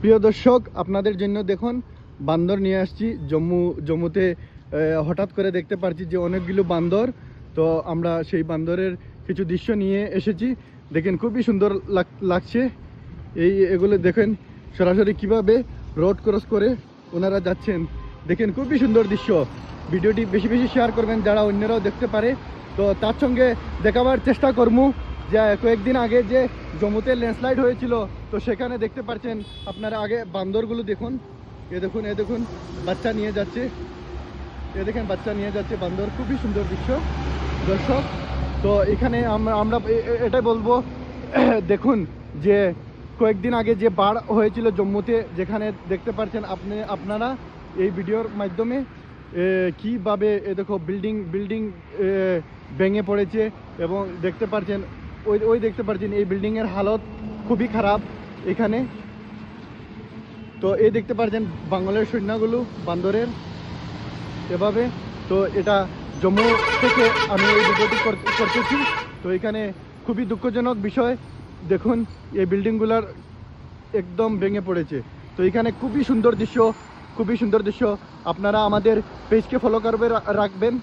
প্রিয় দর্শক, আপনাদের জন্য দেখুন বান্দর নিয়ে আসছি জম্মুতে। হঠাৎ করে দেখতে পাচ্ছি যে অনেকগুলো বান্দর, তো আমরা সেই বান্দরের কিছু দৃশ্য নিয়ে এসেছি। দেখেন খুবই সুন্দর লাগছে। এগুলো দেখেন সরাসরি কিভাবে রোড ক্রস করে ওনারা যাচ্ছেন। দেখেন খুবই সুন্দর দৃশ্য। ভিডিওটি বেশি বেশি শেয়ার করবেন যারা অন্যরাও দেখতে পারে। তো তার সঙ্গে দেখাবার চেষ্টা করবো যে কয়েকদিন আগে যে জম্মুতে ল্যান্ডস্লাইড হয়েছিল, তো সেখানে দেখতে পাচ্ছেন আপনারা। আগে বান্দরগুলো দেখুন, এ দেখুন বাচ্চা নিয়ে যাচ্ছে। এ দেখেন বাচ্চা নিয়ে যাচ্ছে বান্দর, খুবই সুন্দর দৃশ্য দর্শক। তো এখানে আমরা এটাই বলবো দেখুন যে কয়েকদিন আগে যে বাড় হয়েছিল জম্মুতে, যেখানে দেখতে পাচ্ছেন আপনারা এই ভিডিওর মাধ্যমে কিভাবে দেখো বিল্ডিং ভেঙে পড়েছে। এবং দেখতে পাচ্ছেন ওই দেখতে পাচ্ছেন এই বিল্ডিংয়ের হালত খুবই খারাপ এখানে। তো এই দেখতে পাচ্ছেন বাঙালির সৈন্যগুলো বান্দরের এভাবে। তো এটা জম্মু থেকে আমি এই ভিডিওটি করতেছি। তো এখানে খুবই দুঃখজনক বিষয়, দেখুন এই বিল্ডিংগুলার একদম ভেঙে পড়েছে। তো এখানে খুবই সুন্দর দৃশ্য। আপনারা আমাদের পেজকে ফলো করবে রাখবেন।